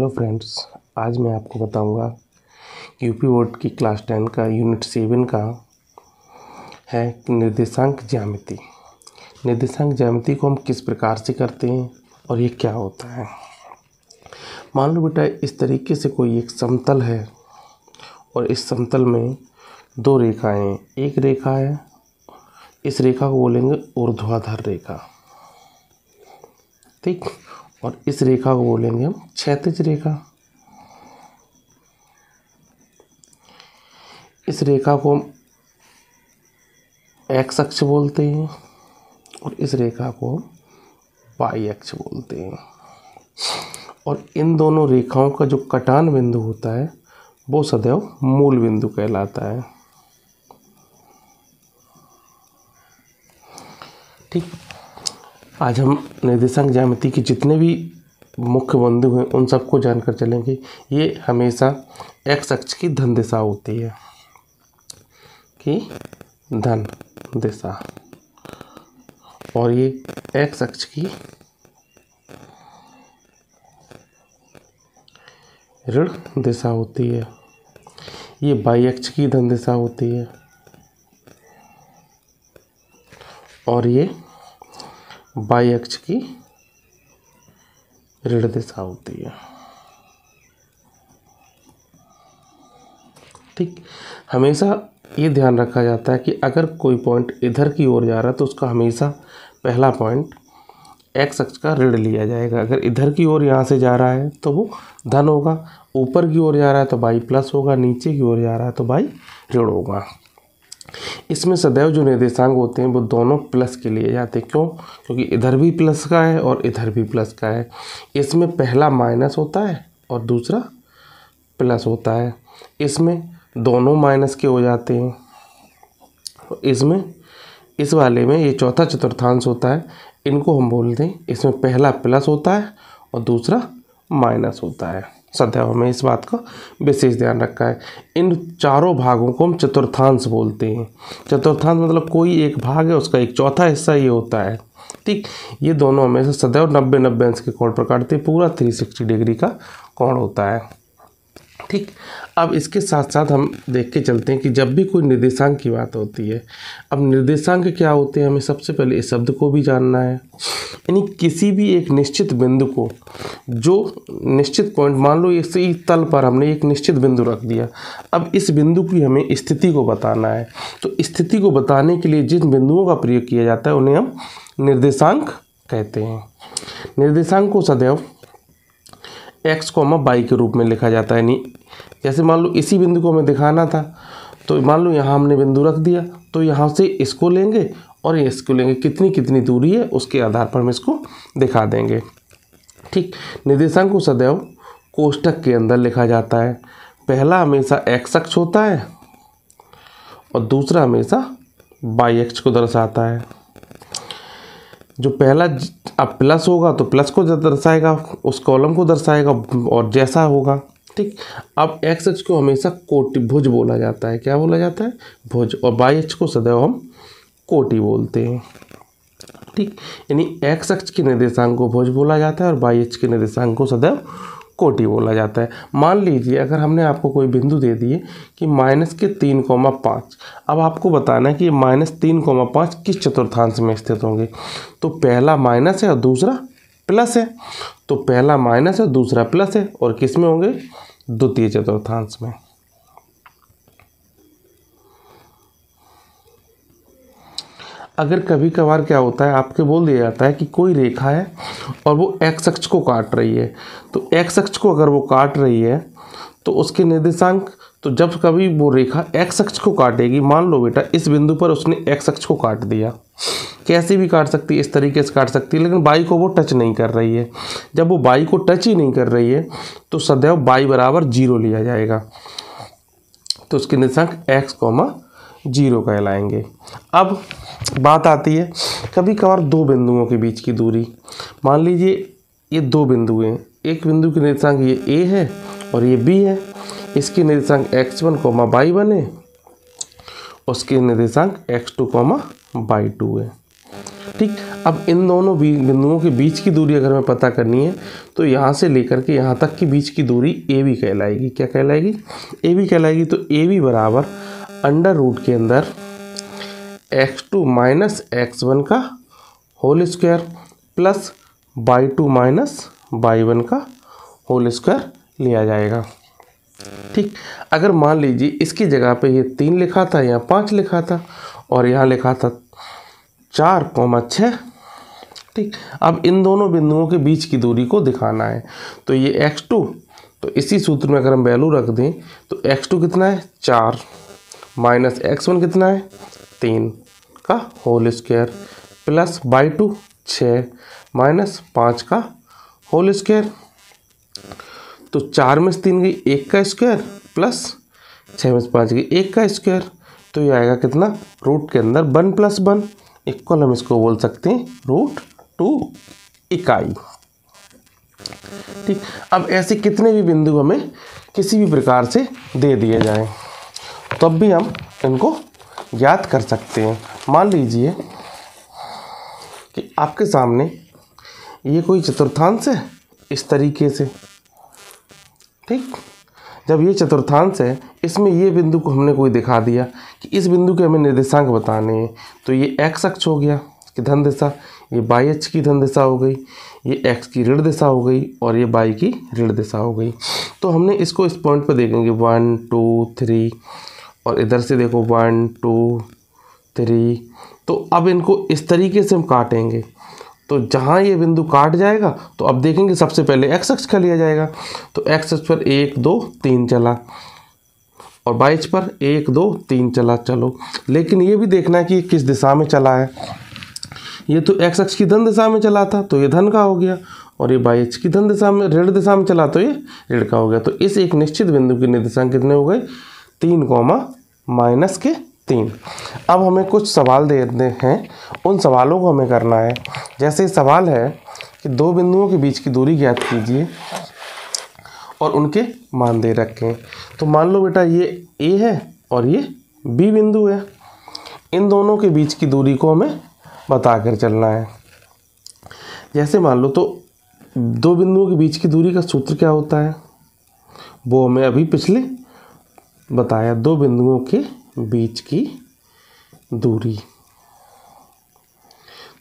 Hello friends, आज मैं आपको बताऊंगा कि यूपी बोर्ड की क्लास 10 का यूनिट 7 का है निर्देशांक ज्यामिति। निर्देशांक ज्यामिति को हम किस प्रकार से करते हैं और ये क्या होता है। मान लो बेटा, इस तरीके से कोई एक समतल है और इस समतल में दो रेखाएं, एक रेखा है, इस रेखा को बोलेंगे ऊर्ध्वाधर रेखा, ठीक, और इस रेखा को बोलेंगे हम क्षैतिज रेखा। इस रेखा को हम एक्स अक्ष बोलते हैं और इस रेखा को हम वाई अक्ष बोलते हैं। और इन दोनों रेखाओं का जो कटान बिंदु होता है वो सदैव मूल बिंदु कहलाता है, ठीक। आज हम निर्देशांक ज्यामिति के जितने भी मुख्य बिंदु हैं उन सबको जानकर चलेंगे। ये हमेशा एक्स अक्ष की धन दिशा होती है, कि धन दिशा, और ये एक्स अक्ष की ऋण दिशा होती है। ये वाई अक्ष की धन दिशा होती है और ये वाई अक्ष की ऋण दिशा होती है, ठीक। हमेशा ये ध्यान रखा जाता है कि अगर कोई पॉइंट इधर की ओर जा रहा है तो उसका हमेशा पहला पॉइंट एक्स अक्ष का ऋण लिया जाएगा। अगर इधर की ओर यहाँ से जा रहा है तो वो धन होगा, ऊपर की ओर जा रहा है तो वाई प्लस होगा, नीचे की ओर जा रहा है तो वाई ऋण होगा। इसमें सदैव जो निर्देशांक होते हैं वो दोनों प्लस के लिए जाते हैं। क्यों? क्योंकि इधर भी प्लस का है और इधर भी प्लस का है। इसमें पहला माइनस होता है और दूसरा प्लस होता है। इसमें दोनों माइनस के हो जाते हैं। इसमें इस वाले में ये चौथा चतुर्थांश होता है, इनको हम बोलते हैं, इसमें पहला प्लस होता है और दूसरा माइनस होता है। सदैव हमें इस बात का विशेष ध्यान रखा है। इन चारों भागों को हम चतुर्थांश बोलते हैं। चतुर्थांश मतलब कोई एक भाग है, उसका एक चौथा हिस्सा ये होता है, ठीक। ये दोनों हमेशा सदैव 90-90 अंश के कोण पर काटते हैं, पूरा 360 डिग्री का कोण होता है, ठीक। अब इसके साथ साथ हम देख के चलते हैं कि जब भी कोई निर्देशांक की बात होती है, अब निर्देशांक क्या होते हैं हमें सबसे पहले इस शब्द को भी जानना है। यानी किसी भी एक निश्चित बिंदु को, जो निश्चित पॉइंट, मान लो इसी तल पर हमने एक निश्चित बिंदु रख दिया, अब इस बिंदु की हमें स्थिति को बताना है। तो स्थिति को बताने के लिए जिन बिंदुओं का प्रयोग किया जाता है उन्हें हम निर्देशांक कहते हैं। निर्देशांक को सदैव एक्स कॉमा वाई के रूप में लिखा जाता है। नहीं, जैसे मान लो इसी बिंदु को हमें दिखाना था तो मान लो यहाँ हमने बिंदु रख दिया, तो यहाँ से इसको लेंगे और इसको लेंगे, कितनी कितनी दूरी है उसके आधार पर हम इसको दिखा देंगे, ठीक। निर्देशांक को सदैव कोष्ठक के अंदर लिखा जाता है। पहला हमेशा एक्स अक्ष होता है और दूसरा हमेशा वाई अक्ष को दर्शाता है। जो पहला अब प्लस होगा तो प्लस को दर्शाएगा, उस कॉलम को दर्शाएगा और जैसा होगा, ठीक। अब एक्स अक्ष को हमेशा कोटि भुज बोला जाता है। क्या बोला जाता है? भुज। और वाई अक्ष को सदैव हम कोटि बोलते हैं, ठीक। यानी एक्स अक्ष के निर्देशांक को भुज बोला जाता है और वाई अक्ष के निर्देशांक को सदैव कोटि बोला जाता है। मान लीजिए अगर हमने आपको कोई बिंदु दे दिए कि -3,5, अब आपको बताना है कि -3,5 किस चतुर्थांश में स्थित होंगे। तो पहला माइनस है और दूसरा प्लस है, तो पहला माइनस है दूसरा प्लस है, और किस में होंगे? द्वितीय चतुर्थांश में। अगर कभी कभार क्या होता है, आपके बोल दिया जाता है कि कोई रेखा है और वो एक्स अक्ष को काट रही है, तो एक्स अक्ष को अगर वो काट रही है तो उसके निर्देशांक, तो जब कभी वो रेखा एक्स अक्ष को काटेगी, मान लो बेटा इस बिंदु पर उसने एक्स अक्ष को काट दिया, कैसे भी काट सकती है, इस तरीके से काट सकती है, लेकिन वाई को वो टच नहीं कर रही है। जब वो वाई को टच ही नहीं कर रही है तो सदैव वाई बराबर 0 लिया जाएगा, तो उसके निर्देशांक एक्स कॉमा 0 कहलाएंगे। अब बात आती है कभी कभार दो बिंदुओं के बीच की दूरी। मान लीजिए ये दो बिंदु हैं, एक बिंदु के निर्देशांक ये ए है और ये बी है, इसके निर्देशांक x1, y1 है, उसके निर्देशांक x2, y2 है, ठीक। अब इन दोनों बिंदुओं के बीच की दूरी अगर हमें पता करनी है तो यहाँ से लेकर के यहाँ तक की बीच की दूरी ए बी कहलाएगी। क्या कहलाएगी? ए बी कहलाएगी। तो ए बी बराबर अंडर रूट के अंदर x2 माइनस x1 का whole square plus y2 minus y1 का होल स्क्वायर लिया जाएगा। ठीक, अगर मान लीजिए इसकी जगह पे ये 3 लिखा था, यहाँ 5 लिखा था और यहाँ लिखा था 4,6। ठीक, अब इन दोनों बिंदुओं के बीच की दूरी को दिखाना है। तो ये x2, तो इसी सूत्र में अगर हम वैल्यू रख दें तो x2 कितना है 4 माइनस x1 कितना है 3 का whole square plus y2 6 minus 5 का होल स्क्वायर। तो 4 में से 3 गई 1 का स्क्वायर प्लस 6 में से 5 गई 1 का स्क्वायर। तो ये आएगा कितना? रूट के अंदर 1 प्लस 1 इक्वल हम इसको बोल सकते हैं √2 इकाई। ठीक, अब ऐसे कितने भी बिंदु हमें किसी भी प्रकार से दे दिए जाएं तब भी हम इनको ज्ञात कर सकते हैं। मान लीजिए कि आपके सामने ये कोई चतुर्थांश है इस तरीके से। ठीक, जब ये चतुर्थांश है इसमें ये बिंदु को हमने कोई दिखा दिया कि इस बिंदु के हमें निर्देशांक बताने हैं। तो ये x अक्ष हो गया कि धन दिशा, ये y अक्ष की धन दिशा हो गई, ये x की ऋण दिशा हो गई और ये y की ऋण दिशा हो गई। तो हमने इसको इस पॉइंट पर देखेंगे 1 2 3 और इधर से देखो 1 2 3। तो अब इनको इस तरीके से हम काटेंगे। तो जहाँ ये बिंदु काट जाएगा तो अब देखेंगे सबसे पहले x अक्ष का लिया जाएगा। तो x अक्ष पर 1 2 3 चला और y अक्ष पर 1 2 3 चला। चलो, लेकिन ये भी देखना है कि ये किस दिशा में चला है। ये तो x अक्ष की धन दिशा में चला था तो ये धन का हो गया और ये y अक्ष की धन दिशा में ऋण दिशा में चला तो ये ऋण का हो गया। तो इस एक निश्चित बिंदु के निर्देशांक कितने हो गए? 3, -3। अब हमें कुछ सवाल देते हैं, उन सवालों को हमें करना है। जैसे सवाल है कि दो बिंदुओं के बीच की दूरी ज्ञात कीजिए और उनके मान दे रखे हैं। तो मान लो बेटा ये A है और ये B बिंदु है। इन दोनों के बीच की दूरी को हमें बता कर चलना है। जैसे मान लो तो दो बिंदुओं के बीच की दूरी का सूत्र क्या होता है वो हमें अभी पिछले बताया। दो बिंदुओं के बीच की दूरी,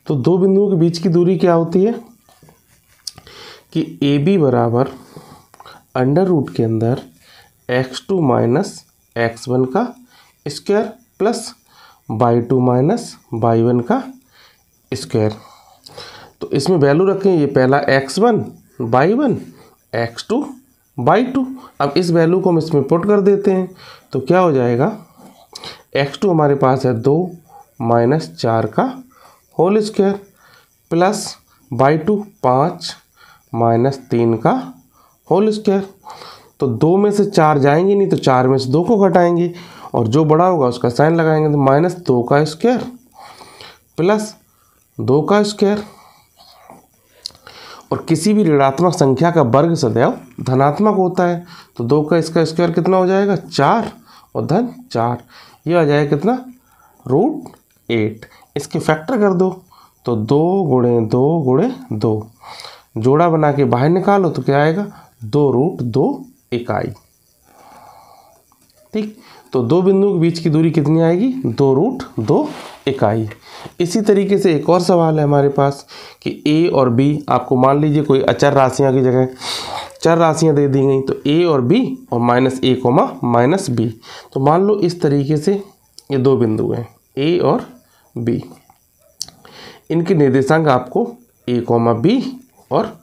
तो दो बिंदुओं के बीच की दूरी क्या होती है कि AB बराबर अंडर रूट के अंदर x2 माइनस x1 का square plus y2 minus y1 का स्क्वायर। तो इसमें वैल्यू रखें, ये पहला x1 y1 x2 y2। अब इस वैल्यू को हम इसमें पुट कर देते हैं तो क्या हो जाएगा? x2 हमारे पास है 2 माइनस 4 का whole square plus y2 5 minus 3 का होल स्क्वायर। तो 2 में से 4 जाएंगे नहीं तो 4 में से 2 को घटाएंगे और जो बड़ा होगा उसका साइन लगाएंगे। तो -2 का स्क्वायर प्लस 2 का स्क्वायर। और किसी भी ऋणात्मक संख्या का वर्ग सदैव धनात्मक होता है। तो 2 का इसका स्क्वायर कितना हो जाएगा? 4 और धन 4। ये आ जाएगा कितना? √8। इसके फैक्टर कर दो तो 2 × 2 × 2 जोड़ा बना के बाहर निकालो तो क्या आएगा? 2√2 इकाई। ठीक, तो दो बिंदुओं के बीच की दूरी कितनी आएगी? 2√2 इकाई। इसी तरीके से एक और सवाल है हमारे पास कि A और B, आपको मान लीजिए कोई अचर राशियां की जगह चर राशियां दे दी गई। तो A और B और -A, -B। तो मान लो इस तरीके से ये दो बिंदु हैं A और B। इनके निर्देशांक आपको A, B और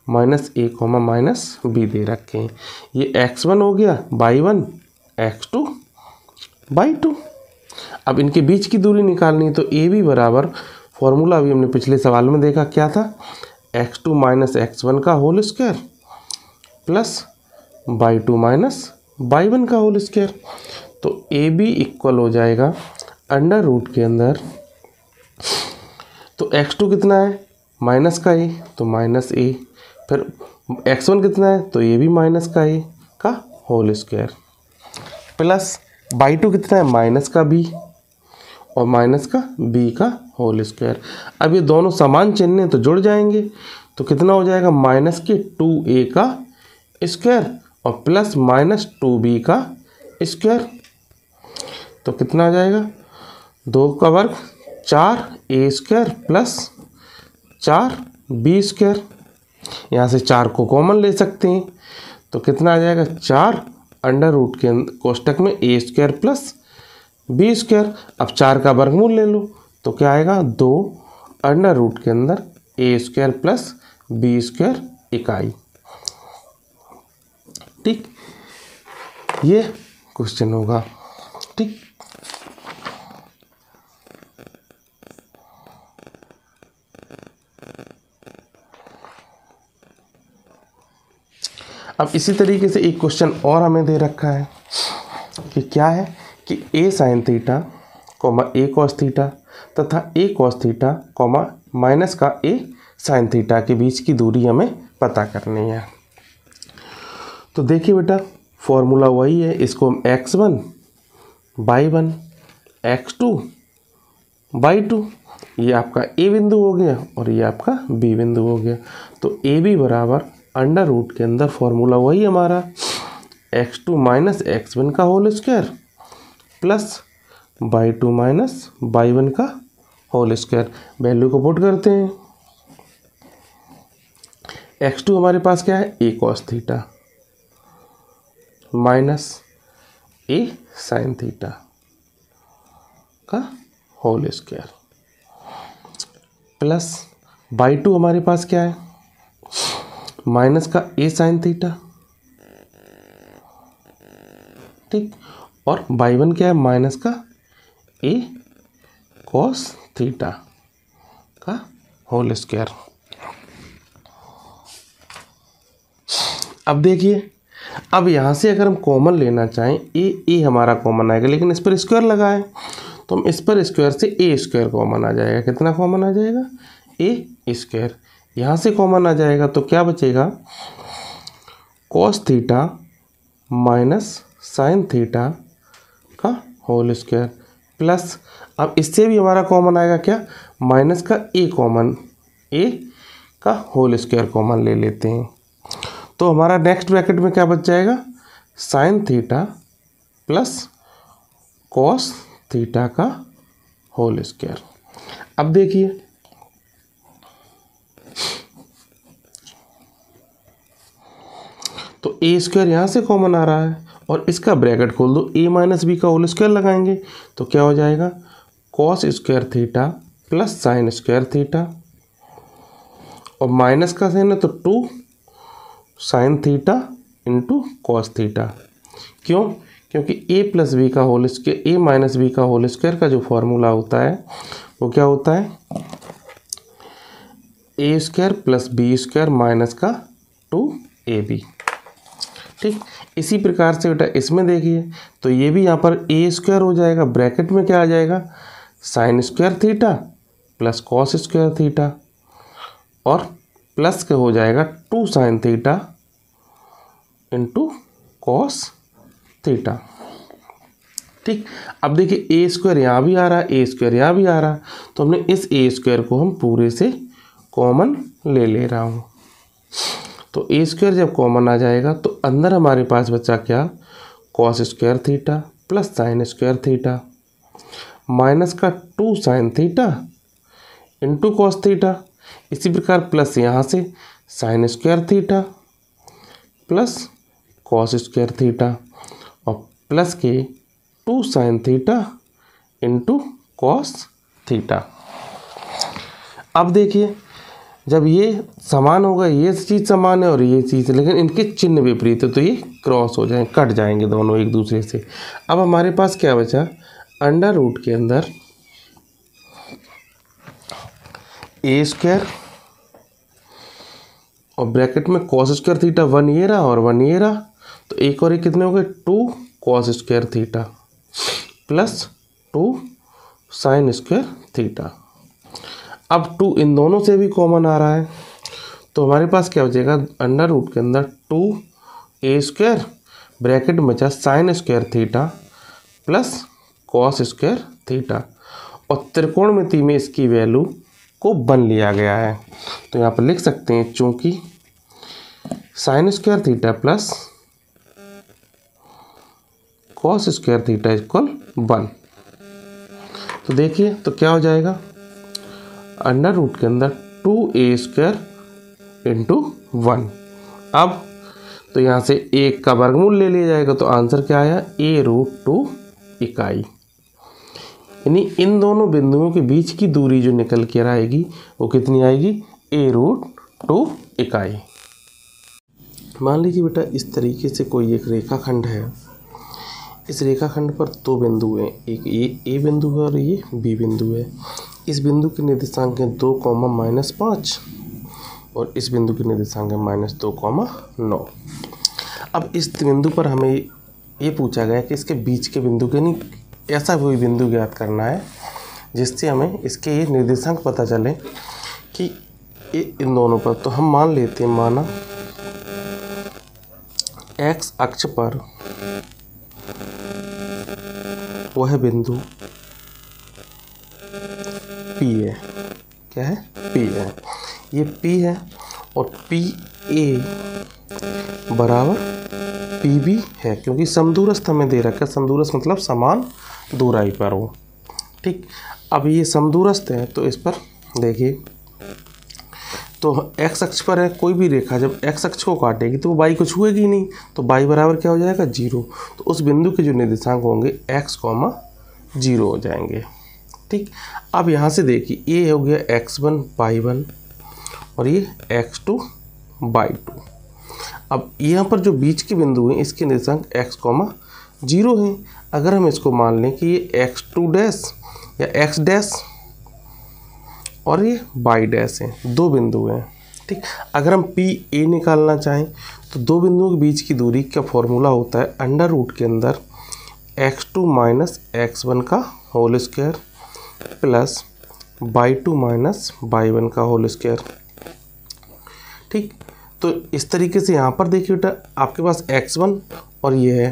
-A, -B दे रखे हैं। ये x1 हो गया, y1, x2, y2। अब इनके बीच की दूरी निकालनी है तो AB बराबर, फॉर्मूला अभी हमने पिछले सवाल में देखा क्या था? x2 माइनस x1 का whole square plus y2 minus y1 का होल स्क्वायर। तो AB इक्वल हो जाएगा अंडर रूट के अंदर, तो x2 कितना है? माइनस का A, तो -A। फिर x1 कितना है? तो ये भी माइनस का A का होल स्क्वायर प्लस y2 कितना है? माइनस का B और माइनस का b का होल स्क्वायर। अब ये दोनों समान चिन्ह तो जुड़ जाएंगे, तो कितना हो जाएगा माइनस के 2a का स्क्वायर और प्लस माइनस 2b का स्क्वायर। तो कितना आ जाएगा 2 का वर्ग 4a square plus 4b square. यहाँ से 4 को कॉमन ले सकते हैं, तो कितना आ जाएगा 4 अंडर रूट के कोष्टक में a square plus b square. अब 4 का वर्गमूल ले लो, तो क्या आएगा 2 अंडर रूट के अंदर a square plus b square इकाई। ठीक, ये क्वेश्चन होगा। ठीक, अब इसी तरीके से एक क्वेश्चन और हमें दे रखा है कि क्या है कि a sine theta comma a cos theta तथा a cos theta comma minus का a साइन थीटा के बीच की दूरी हमें पता करनी है। तो देखिए बेटा, फॉर्मूला वही है, इसको हम x1 y1 x2 y2, ये आपका a बिंदु हो गया और ये आपका b बिंदु हो गया। तो ab बराबर अंडर रूट के अंदर फॉर्मूला वही हमारा x2 माइनस x1 का whole square plus y2 minus y1 का होल स्क्वायर। वैल्यू को पुट करते हैं। x2 हमारे पास क्या है a cos theta minus a sine theta का होल स्क्वायर प्लस y2 हमारे पास क्या है माइनस का a साइन थीटा। ठीक, और y1 क्या है माइनस का a कॉस थीटा का होल स्क्वायर। अब देखिए, अब यहाँ से अगर हम कॉमन लेना चाहें a हमारा कॉमन आएगा, लेकिन इस पर स्क्वायर लगा है, तो हम इस पर स्क्वायर से a स्क्वायर कॉमन आ जाएगा। कितना कॉमन आ जाएगा a स्क्वायर। यहाँ से कॉमन आ जाएगा तो क्या बचेगा cos theta minus sine theta का होल स्क्वायर प्लस, अब इससे भी हमारा कॉमन आएगा क्या माइनस का a कॉमन, a का होल स्क्वायर कॉमन ले लेते हैं। तो हमारा नेक्स्ट ब्रैकेट में क्या बच जाएगा sine theta plus cos theta का होल स्क्वायर। अब देखिए, तो a स्क्वायर यहाँ से कॉमन आ रहा है और इसका ब्रैकेट खोल दो, a माइनस बी का होल स्क्वायर लगाएंगे तो क्या हो जाएगा cos square theta plus sine square theta, और माइनस का साइन है तो 2 sine theta into cos theta. क्यों? क्योंकि a प्लस बी का whole square, a minus B का होल स्क्वायर का जो फॉर्मूला होता है वो क्या होता है a square plus B square minus का 2ab। ठीक, इसी प्रकार से बेटा इसमें देखिए, तो ये भी यहाँ पर a स्क्वायर हो जाएगा, ब्रैकेट में क्या आ जाएगा sign square theta plus cos square theta, और प्लस के हो जाएगा 2 sine theta into cos theta. ठीक, अब देखिए a स्क्वायर यहाँ भी आ रहा है, a स्क्वायर यहाँ भी आ रहा है, तो हमने इस a स्क्वायर को हम पूरे से कॉमन ले रहा हूँ। तो a स्क्वायर जब कॉमन आ जाएगा तो अंदर हमारे पास बचा क्या cos square theta plus sine square theta minus का 2 sine theta into cos theta. इसी प्रकार प्लस यहाँ से sign square theta plus cos square theta और प्लस के 2 sine theta into cos theta. अब देखिए, जब ये समान होगा, ये चीज़ समान है और ये चीज़, लेकिन इनके चिन्ह विपरीत है तो ये क्रॉस हो जाएंगे, कट जाएंगे दोनों एक दूसरे से। अब हमारे पास क्या बचा अंडर रूट के अंदर a स्क्वायर और ब्रैकेट में कॉस स्क्वायर थीटा 1 ये रहा और 1 ये रहा, तो एक और एक कितने हो गए 2 cos square theta plus 2 sign square theta. अब 2 इन दोनों से भी कॉमन आ रहा है, तो हमारे पास क्या बचेगा अंडर रूट के अंदर 2a स्क्वायर ब्रैकेट में बचा sign square theta plus cos square theta, और त्रिकोणमिति में इसकी वैल्यू को 1 लिया गया है। तो यहाँ पर लिख सकते हैं चूंकि sign square theta plus cos square theta equal 1। तो देखिए तो क्या हो जाएगा, अंडर रूट के अंदर 2a स्क्वायर इंटू 1। अब तो यहाँ से 1 का वर्गमूल ले लिया जाएगा, तो आंसर क्या आया, a√2 इकाई। यानी इन दोनों बिंदुओं के बीच की दूरी जो निकल कर आएगी वो कितनी आएगी, a√2 इकाई। मान लीजिए बेटा इस तरीके से कोई एक रेखाखंड है। इस रेखाखंड पर दो बिंदु हैं, एक ए बिंदु है और ये बी बिंदु है। इस बिंदु के निर्देशांक हैं 2, -5 और इस बिंदु के निर्देशांक है -2, 9। अब इस बिंदु पर हमें ये पूछा गया कि इसके बीच के बिंदु के नहीं, ऐसा कोई बिंदु ज्ञात करना है जिससे हमें इसके ये निर्देशांक पता चले कि इन दोनों पर। तो हम मान लेते हैं, माना एक्स अक्ष पर वह बिंदु P है। क्या है, P है। ये P है और PA बराबर PB है, क्योंकि समदूरस्थ हमें दे रखा है। समदूरस्थ मतलब समान दूराई पर हो। ठीक, अब ये समदूरस्थ है तो इस पर देखिए, तो x अक्ष पर है कोई भी रेखा जब x अक्ष को काटेगी तो वो y को छुएगी नहीं, तो y बराबर क्या हो जाएगा, 0। तो उस बिंदु के जो निर्देशांक होंगे x, 0 हो जाएंगे। ठीक, अब यहाँ से देखिए ये हो गया x1, y1 और ये x2, y2। अब यहाँ पर जो बीच के बिंदु हैं इसके निर्देशांक x, 0 हैं। अगर हम इसको मान लें कि ये x2 डैश या x डैश और ये y डैश हैं, दो बिंदु हैं। ठीक, अगर हम PA निकालना चाहें तो दो बिंदुओं के बीच की दूरी का फॉर्मूला होता है अंडर रूट के अंदर x2 - x1 का whole square plus y2 - y1 का होल स्क्वायर। ठीक, तो इस तरीके से यहाँ पर देखिए बेटा आपके पास x1 और ये है,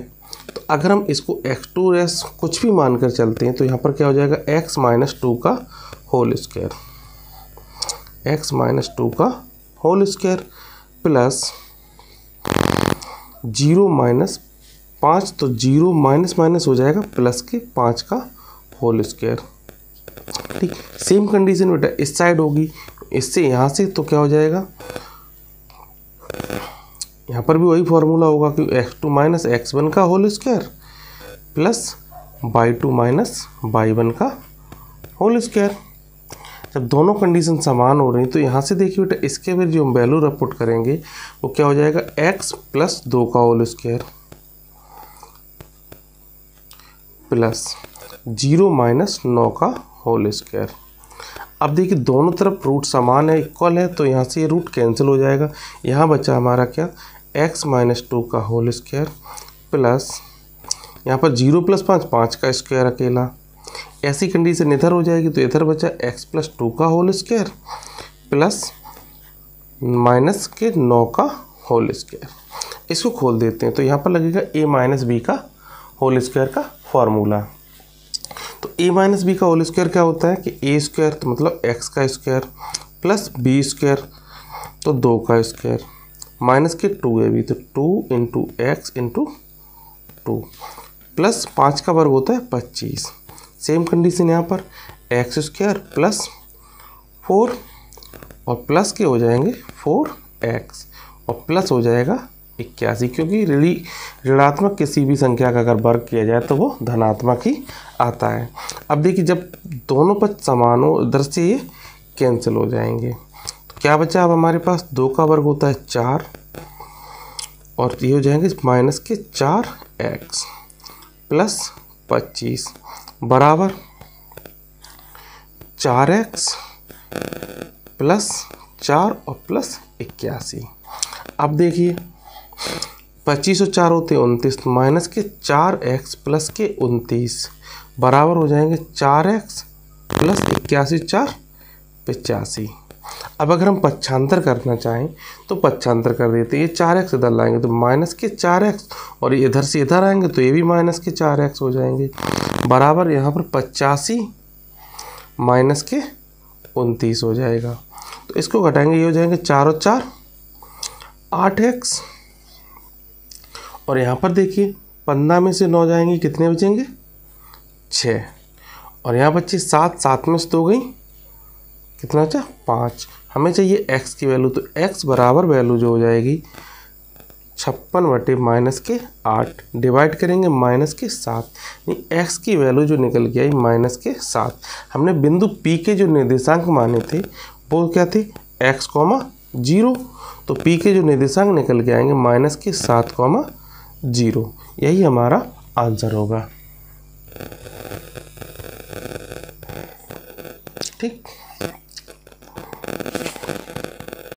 तो अगर हम इसको x2 डैश कुछ भी मानकर चलते हैं तो यहाँ पर क्या हो जाएगा, x - 2 का होल स्क्वायर, x - 2 का होल स्क्वायर प्लस 0 - 5, तो 0 माइनस हो जाएगा प्लस के 5 का होल स्क्वायर। ठीक, सेम कंडीशन बेटा इस साइड होगी, इससे यहाँ से तो क्या हो जाएगा, यहाँ पर भी वही फॉर्मूला होगा कि x2 - x1 का whole square plus y2 - y1 का होल स्क्वायर। जब दोनों कंडीशन समान हो रही तो यहाँ से देखिए बेटा इसके फिर जो हम वैल्यू रपुट करेंगे वो क्या हो जाएगा, x + 2 का होल स्क्वायर प्लस 0 - 9 का होल स्क्वायर। अब देखिए दोनों तरफ रूट समान है, इक्वल है, तो यहाँ से ये रूट कैंसिल हो जाएगा। यहाँ बचा हमारा क्या, x - 2 का होल स्क्वायर प्लस यहाँ पर 0 + 5, 5 का स्क्वायर अकेला। ऐसी कंडीशन इधर हो जाएगी तो इधर बचा x + 2 का होल स्क्वायर प्लस -9 का होल स्क्वायर। इसको खोल देते हैं तो यहाँ पर लगेगा a - b का होल स्क्वायर का फॉर्मूला। तो a - b का होल स्क्वायर क्या होता है कि a स्क्वायर तो मतलब x का स्क्वायर प्लस b स्क्वायर तो 2 का स्क्वायर माइनस के 2ab तो 2 × x × 2 प्लस 5 का वर्ग होता है 25। सेम कंडीशन यहाँ पर x स्क्वायर प्लस 4 और प्लस के हो जाएंगे 4x और प्लस हो जाएगा 81, क्योंकि ऋणात्मक किसी भी संख्या का अगर वर्ग किया जाए तो वो धनात्मक ही आता है। अब देखिए जब दोनों पक्ष समान हो इधर से ये कैंसिल हो जाएंगे, तो क्या बचा अब हमारे पास, 2 का वर्ग होता है 4 और ये हो जाएंगे माइनस के 4x प्लस 25 बराबर 4x प्लस 4 और प्लस 81। अब देखिए 25 और 4 होते हैं 29, माइनस के 4x प्लस के 29 बराबर हो जाएंगे 4x प्लस 81, 4 85। अब अगर हम पक्षांतर करना चाहें तो पक्षांतर कर देते हैं, ये 4x इधर लाएंगे तो माइनस के 4x और ये इधर से इधर आएंगे तो ये भी माइनस के 4x हो जाएंगे बराबर यहाँ पर 85 माइनस के 29 हो जाएगा। तो इसको घटाएंगे, ये हो जाएंगे 4 और 4 8x, और यहाँ पर देखिए 15 में से 9 जाएंगे, कितने बचेंगे 6, और यहाँ बच्चे 7, 7 में से 2 गई, कितना बचा 5। हमें चाहिए x की वैल्यू, तो x बराबर वैल्यू जो हो जाएगी 56 बटे माइनस के 8 डिवाइड करेंगे माइनस के 7, यानी x की वैल्यू जो निकल के आई माइनस के 7। हमने बिंदु P के जो निर्देशांक माने थे वो क्या थे x, 0, तो P के जो निर्देशांक निकल के आएंगे माइनस के 7, 0। यही हमारा आंसर होगा। ठीक।